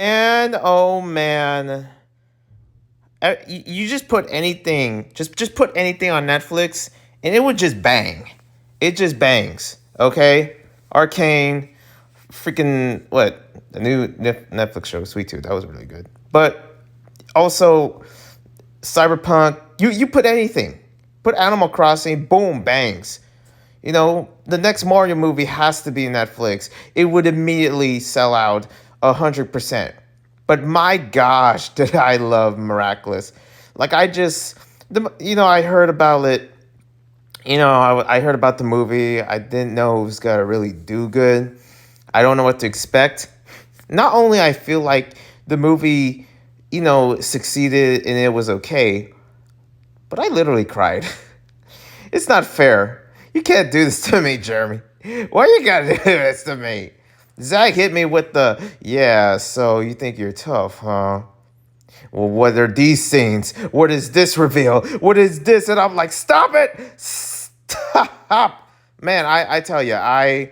And oh man, you just put anything, just put anything on Netflix, and it would just bang. It just bangs. Okay, Arcane, freaking what? The new Netflix show, Sweet Tooth, that was really good. But also, Cyberpunk. You put anything, put Animal Crossing, boom, bangs. The next Mario movie has to be Netflix. It would immediately sell out 100%. But my gosh, did I love Miraculous? Like I heard about it. I heard about the movie. I didn't know it was gonna really do good. I don't know what to expect. Not only I feel like the movie, succeeded and it was okay, but I literally cried. It's not fair. You can't do this to me, Jeremy. Why you gotta do this to me? Zach hit me with the, yeah, so you think you're tough, huh? Well, what are these scenes? What is this reveal? What is this? And I'm like, stop it! Stop! Man, I tell you, I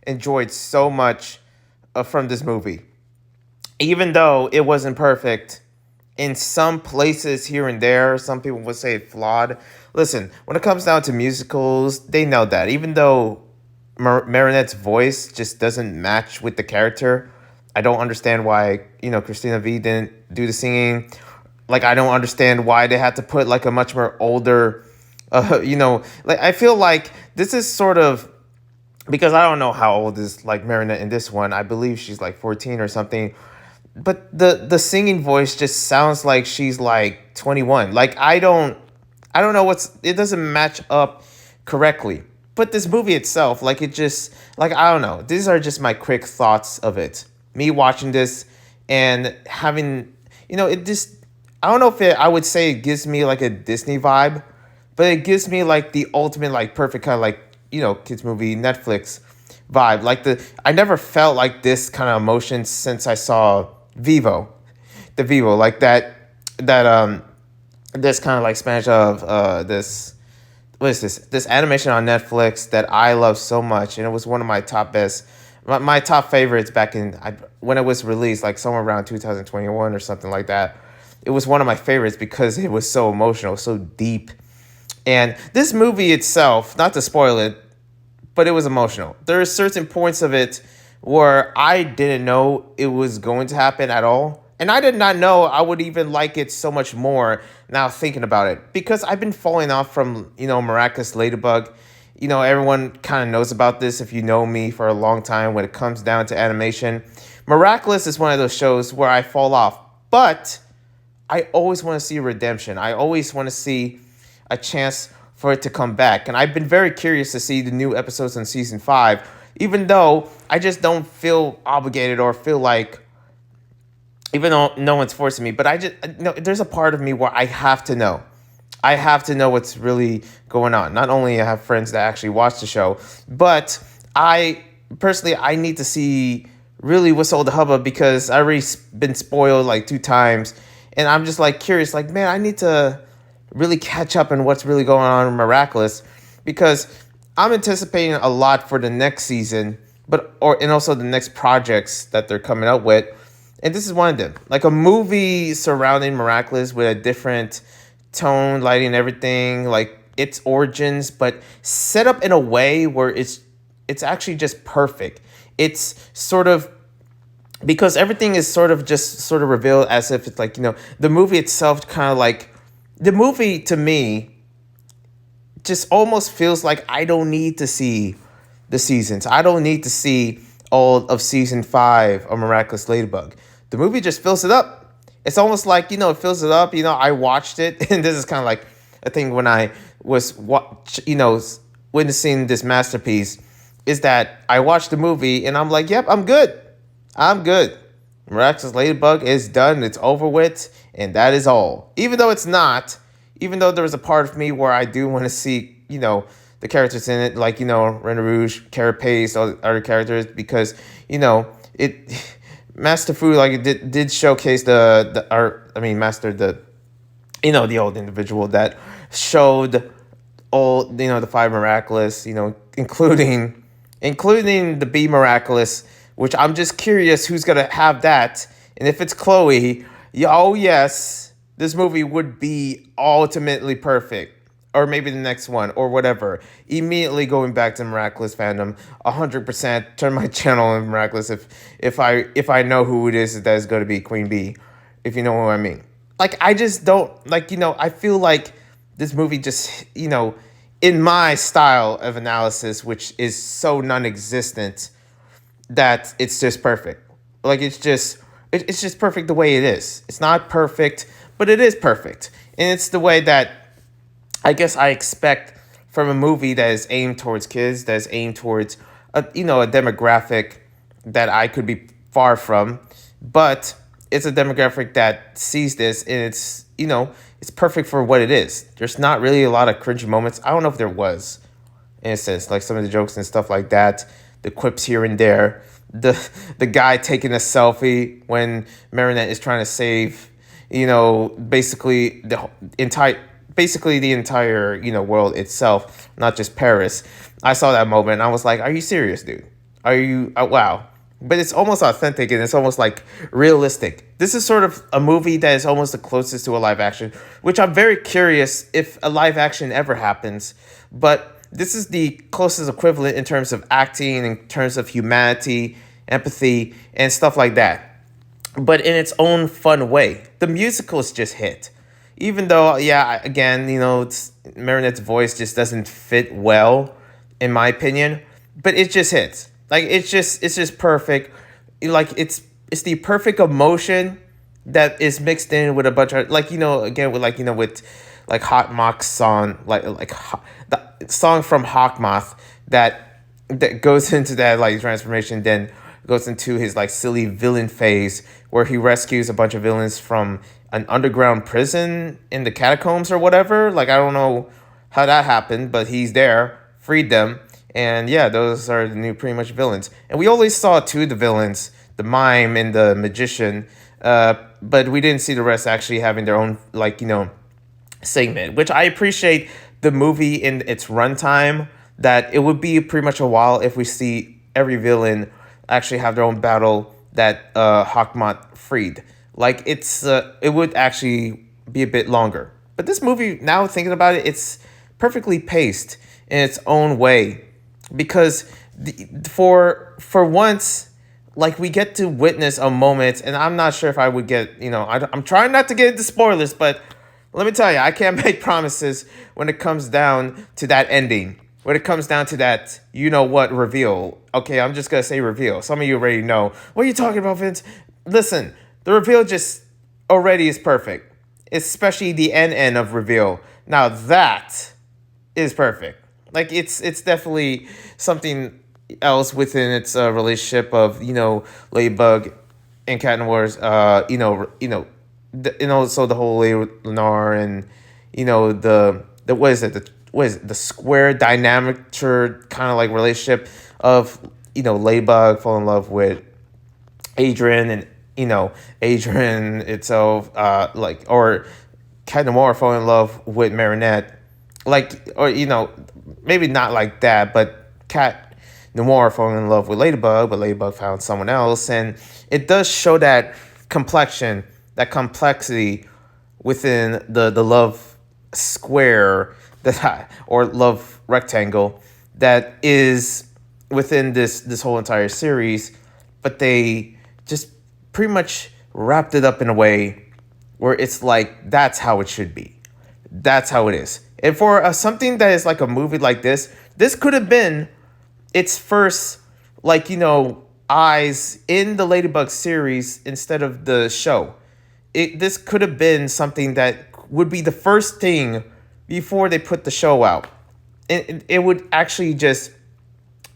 enjoyed so much from this movie. Even though it wasn't perfect, in some places here and there, some people would say it flawed. Listen, when it comes down to musicals, they know that. Even though Marinette's voice just doesn't match with the character, I don't understand why, Christina V didn't do the singing. Like, I don't understand why they had to put, like, a much more older, like, I feel like this is sort of, because I don't know how old is, like, Marinette in this one. I believe she's, like, 14 or something. But the singing voice just sounds like she's like 21. Like I don't know it doesn't match up correctly. But this movie itself, like it just like I don't know. These are just my quick thoughts of it. Me watching this and having it just I don't know if I would say it gives me like a Disney vibe, but it gives me like the ultimate like perfect kind of like, kids movie Netflix vibe. Like I never felt like this kind of emotion since I saw Vivo, the Vivo, like that this kind of like Spanish of this what is this animation on Netflix that I love so much, and it was one of my my top favorites back when it was released, like somewhere around 2021 or something like that. It was one of my favorites because it was so emotional, so deep, and this movie itself, not to spoil it, but it was emotional. There are certain points of it where I didn't know it was going to happen at all. And I did not know I would even like it so much more now thinking about it. Because I've been falling off from, Miraculous Ladybug. Everyone kind of knows about this if you know me for a long time when it comes down to animation. Miraculous is one of those shows where I fall off. But I always want to see redemption. I always want to see a chance for it to come back. And I've been very curious to see the new episodes in season 5, even though I just don't feel obligated or feel like, even though no one's forcing me, but there's a part of me where I have to know. I have to know what's really going on. Not only I have friends that actually watch the show, but I personally, I need to see really what's all the hubbub because I already been spoiled like 2 times. And I'm just like curious, like, man, I need to really catch up on what's really going on in Miraculous because I'm anticipating a lot for the next season, and also the next projects that they're coming up with. And this is one of them. Like a movie surrounding Miraculous with a different tone, lighting, everything, like its origins, but set up in a way where it's actually just perfect. It's sort of because everything is sort of revealed as if it's like, the movie itself kind of like the movie to me just almost feels like I don't need to see the seasons. I don't need to see all of season 5 of Miraculous Ladybug. The movie just fills it up. It's almost like, it fills it up. I watched it, and this is kind of like a thing when I was, witnessing this masterpiece, is that I watched the movie, and I'm like, yep, I'm good. I'm good. Miraculous Ladybug is done. It's over with, and that is all. Even though it's not, even though there was a part of me where I do want to see, the characters in it, like, Reine Rouge, Carapace, all the other characters, because, it Master Fu, like, it did showcase Master, the old individual that showed all, the 5 Miraculous, including the B Miraculous, which I'm just curious who's going to have that And if it's Chloe, yeah, oh yes, this movie would be ultimately perfect. Or maybe the next one, or whatever. Immediately going back to Miraculous fandom, 100%. Turn my channel on Miraculous if I know who it is that is going to be Queen Bee, if you know what I mean. Like I just don't like I feel like this movie just in my style of analysis, which is so non-existent, that it's just perfect. Like it's just perfect the way it is. It's not perfect, but it is perfect, and it's the way that I guess I expect from a movie that is aimed towards kids, that is aimed towards a demographic that I could be far from, but it's a demographic that sees this and it's perfect for what it is. There's not really a lot of cringy moments. I don't know if there was, in a sense, like some of the jokes and stuff like that, the quips here and there, the guy taking a selfie when Marinette is trying to save, basically the entire world itself, not just Paris. I saw that moment and I was like, are you serious, dude? Are you wow. But it's almost authentic and it's almost like realistic. This is sort of a movie that is almost the closest to a live action, which I'm very curious if a live action ever happens. But this is the closest equivalent in terms of acting, in terms of humanity, empathy, and stuff like that. But in its own fun way. The musicals just hit. Even though, yeah, again, Marinette's voice just doesn't fit well, in my opinion. But it just hits. Like it's just perfect. Like it's the perfect emotion that is mixed in with a bunch of again with Hawk Moth's song the song from Hawk Moth that goes into that transformation, then goes into his silly villain phase where he rescues a bunch of villains from an underground prison in the catacombs or whatever. I don't know how that happened, but he's there, freed them. And yeah, those are the new pretty much villains. And we only saw two of the villains, the mime and the magician, but we didn't see the rest actually having their own segment, which I appreciate the movie in its runtime, that it would be pretty much a while if we see every villain actually have their own battle that Hawkmoth freed. It would actually be a bit longer. But this movie, now thinking about it, it's perfectly paced in its own way. Because for once, we get to witness a moment, and I'm not sure if I would get, I'm trying not to get into spoilers, but let me tell you, I can't make promises when it comes down to that ending, when it comes down to that, reveal. Okay, I'm just going to say reveal. Some of you already know. What are you talking about, Vince? Listen, the reveal just already is perfect, especially the end of reveal. Now that is perfect. It's definitely something else within its relationship of Ladybug and Catnoir's and also the whole Lenore and the the square dynamic kind of relationship of Ladybug fall in love with Adrian, and Adrian itself or Catnoir fall in love with Marinette, or maybe not like that, but Cat Noir falling in love with Ladybug, but Ladybug found someone else, and it does show that complexion, that complexity within the love square or love rectangle that is within this whole entire series, but they just pretty much wrapped it up in a way where it's that's how it should be. That's how it is. And for something that is a movie like this could have been its first, eyes in the Ladybug series instead of the show. This could have been something that would be the first thing before they put the show out. It would actually just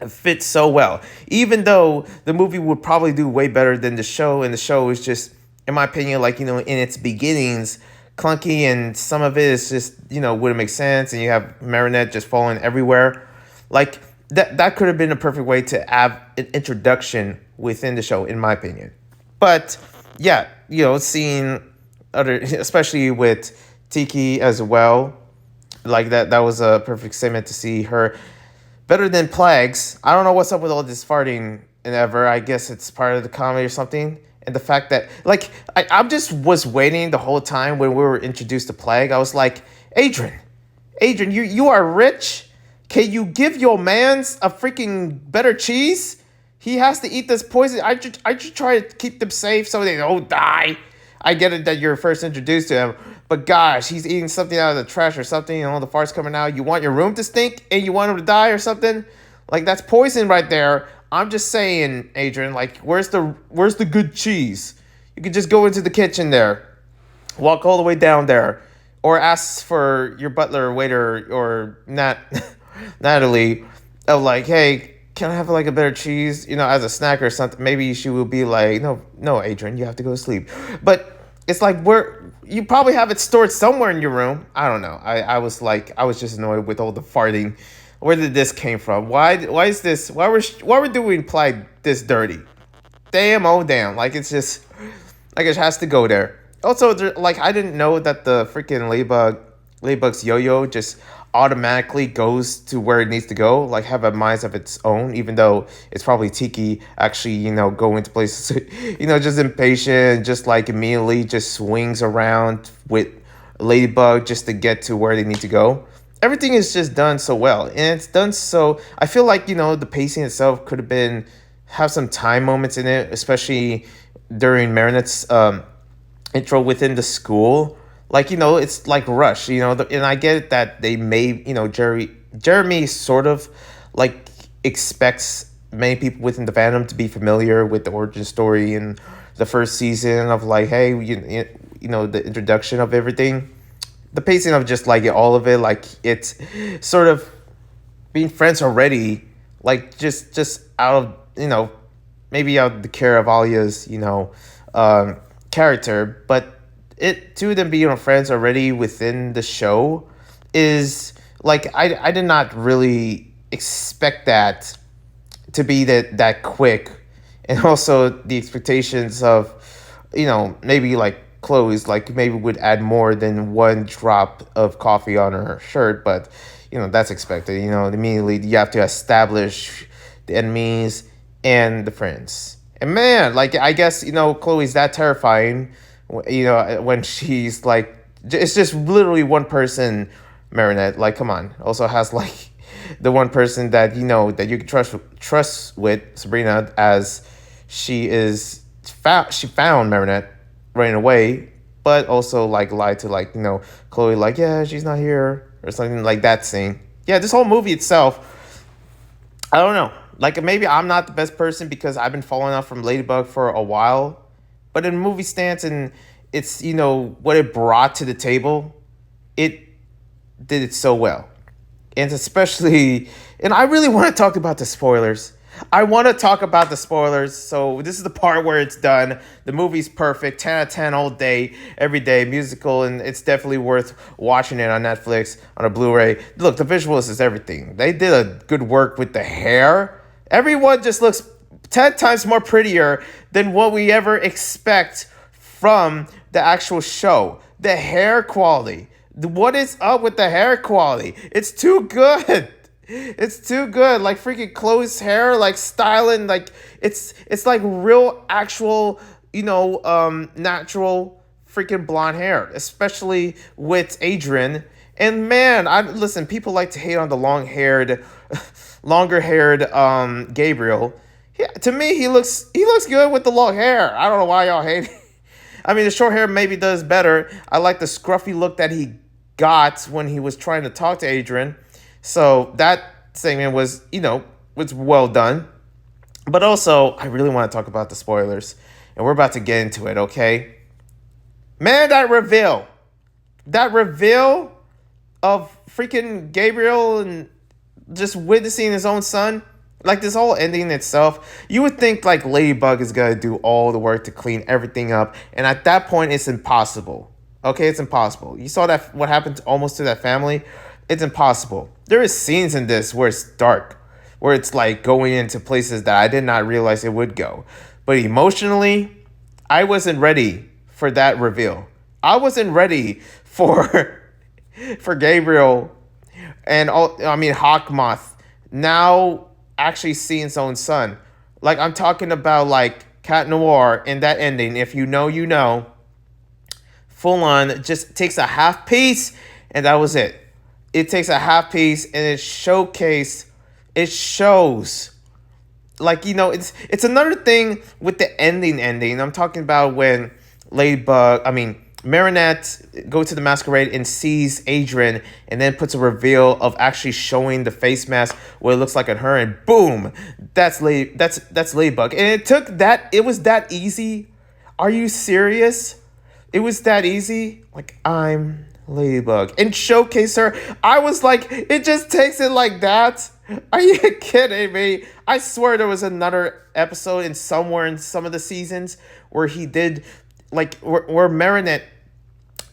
fit so well. Even though the movie would probably do way better than the show, and the show is just, in my opinion, in its beginnings, clunky, and some of it is just wouldn't make sense, and you have Marinette just falling everywhere. That could have been a perfect way to have an introduction within the show, in my opinion. But yeah, seeing other, especially with Tiki as well, that was a perfect segment to see her better than Plagues. I don't know what's up with all this farting and ever. I guess it's part of the comedy or something. And the fact that, like, I'm just was waiting the whole time when we were introduced to Plague. I was like, Adrian, you are rich. Can you give your man's a freaking better cheese? He has to eat this poison. I just try to keep them safe so they don't die. I get it that you're first introduced to him, but gosh, he's eating something out of the trash or something, and all the farts coming out. You want your room to stink, and you want him to die or something? Like, that's poison right there. I'm just saying, Adrian. Like, where's the good cheese? You could just go into the kitchen there, walk all the way down there, or ask for your butler or waiter or Natalie, of like, hey, can I have like a better cheese, as a snack or something? Maybe she will be like, no, Adrian, you have to go to sleep. But it's like, where you probably have it stored somewhere in your room. I don't know. I was just annoyed with all the farting. Where did this came from? Why is this? Why we're doing Plague this dirty? Damn, oh damn! Like, it's just like it has to go there. Also, like, I didn't know that the freaking Ladybug's yo-yo just automatically goes to where it needs to go, like have a mind of its own, even though it's probably Tiki actually, going to places, just impatient, just like immediately just swings around with Ladybug just to get to where they need to go. Everything is just done so well, and it's done so, I feel like, the pacing itself could have been, have some time moments in it, especially during Marinette's intro within the school. Like, it's like Rush, and I get it that they may, Jeremy sort of like expects many people within the fandom to be familiar with the origin story and the first season of like, hey, the introduction of everything. The pacing of just like all of it, like it's sort of being friends already, like just out of, maybe out of the care of Alia's, character, but it two of them being friends already within the show is like I did not really expect that to be that quick, and also the expectations of maybe like Chloe's like maybe would add more than one drop of coffee on her shirt, but that's expected. Immediately you have to establish the enemies and the friends, and man, like I guess Chloe's that terrifying. When she's like, it's just literally one person, Marinette. Like, come on. Also has like the one person that that you can trust with, Sabrina, as she found Marinette running away, but also like lied to like Chloe, like, yeah, she's not here or something like that scene. Yeah, this whole movie itself, I don't know. Like, maybe I'm not the best person because I've been following up from Ladybug for a while. But in movie stance and it's, what it brought to the table, it did it so well. And especially, and I really want to talk about the spoilers. I want to talk about the spoilers. So this is the part where it's done. The movie's perfect, 10 out of 10 all day, every day, musical, and it's definitely worth watching it on Netflix, on a Blu-ray. Look, the visuals is everything. They did a good work with the hair. Everyone just looks 10 times more prettier than what we ever expect from the actual show. The hair quality. What is up with the hair quality? It's too good. It's too good. Like freaking Chloe's hair, like styling, like it's like real actual, natural freaking blonde hair, especially with Adrian. And man, listen, people like to hate on the longer haired Gabriel. Yeah, to me, he looks good with the long hair. I don't know why y'all hate it. I mean, the short hair maybe does better. I like the scruffy look that he got when he was trying to talk to Adrian. So that segment was, was well done. But also, I really want to talk about the spoilers. And we're about to get into it, okay? Man, that reveal of freaking Gabriel and just witnessing his own son. Like, this whole ending itself, you would think, like, Ladybug is going to do all the work to clean everything up. And at that point, it's impossible. Okay, it's impossible. You saw that what happened almost to that family? It's impossible. There is scenes in this where it's dark, where it's, like, going into places that I did not realize it would go. But emotionally, I wasn't ready for that reveal. I wasn't ready for Gabriel and, Hawkmoth now actually seeing his own son. Like, I'm talking about like Catnoir in that ending, if you know, you know, full on just takes a half piece, and that was it. It takes a half piece, and it shows. Like, you know, it's another thing with the ending. I'm talking about when Marinette go to the masquerade and sees Adrian, and then puts a reveal of actually showing the face mask, what it looks like on her, and boom, that's Ladybug. And it was that easy. Are you serious? It was that easy. Like, I'm Ladybug. And showcase her. I was like, it just takes it like that? Are you kidding me? I swear there was another episode in some of the seasons where he did, like, where Marinette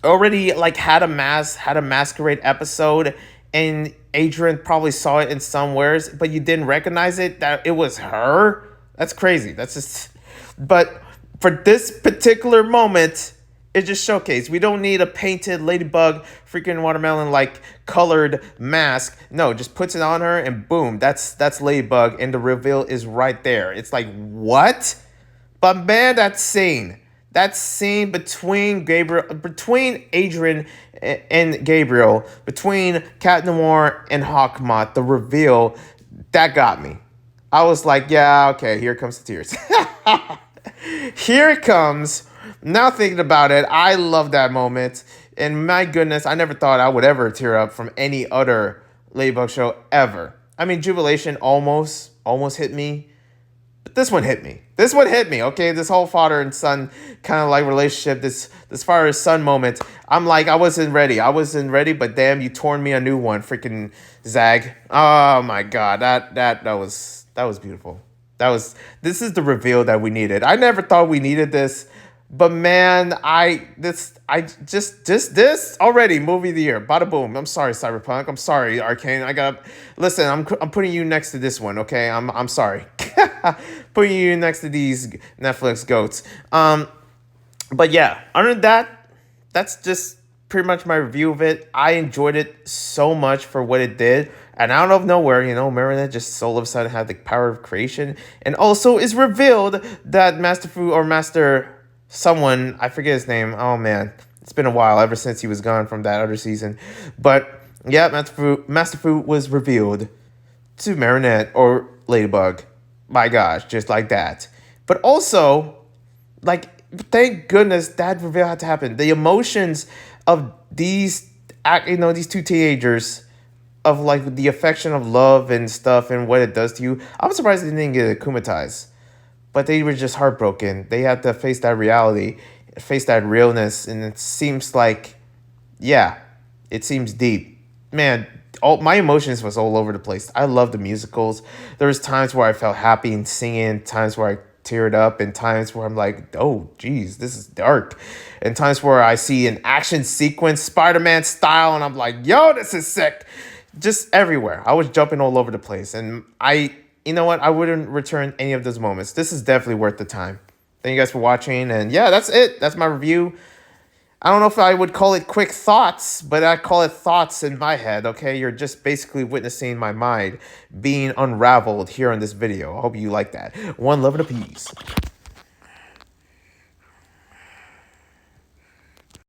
already, like, had a masquerade episode, and Adrian probably saw it in somewheres, but you didn't recognize it, that it was her? That's crazy. That's just... But for this particular moment, it just showcased. We don't need a painted Ladybug, freaking watermelon like colored mask. No, just puts it on her and adrenaline, that's Ladybug, and the reveal is right there. It's like, what? But man, that scene between Adrian and Gabriel, between Catnoir and Hawkmoth, the reveal, that got me. I was like, yeah, okay, here comes the tears. Here it comes. Now thinking about it, I love that moment. And my goodness, I never thought I would ever tear up from any other Ladybug show ever. I mean, Jubilation almost hit me. But this one hit me. Okay? This whole father and son kind of like relationship, this father-son moment. I'm like, I wasn't ready, but damn, you torn me a new one, freaking Zag. Oh my God, that was beautiful. This is the reveal that we needed. I never thought we needed this, but man, this already movie of the year. Bada boom. I'm sorry, Cyberpunk. I'm sorry, Arcane. Listen. I'm putting you next to this one. Okay, I'm sorry. Putting you next to these Netflix goats. But yeah, other than that, that's just pretty much my review of it. I enjoyed it so much for what it did. And out of nowhere, Marinette just all of a sudden had the power of creation. And also is revealed that Master Fu, or Master someone, I forget his name. Oh man, it's been a while ever since he was gone from that other season. But yeah, Master Fu was revealed to Marinette or Ladybug. My gosh, just like that. But also, like, thank goodness that reveal had to happen. The emotions of these two teenagers, of like the affection of love and stuff and what it does to you. I'm surprised they didn't get akumatized. But they were just heartbroken. They had to face that reality, face that realness, and it seems like, yeah, it seems deep. Man, all my emotions was all over the place. I love the musicals. There was times where I felt happy and singing, times where I teared up, and times where I'm like, oh, geez, this is dark. And times where I see an action sequence, Spider-Man style, and I'm like, yo, this is sick. Just everywhere. I was jumping all over the place. And you know what? I wouldn't return any of those moments. This is definitely worth the time. Thank you guys for watching. And yeah, that's it. That's my review. I don't know if I would call it quick thoughts, but I call it thoughts in my head, okay? You're just basically witnessing my mind being unraveled here in this video. I hope you like that. One love and a peace.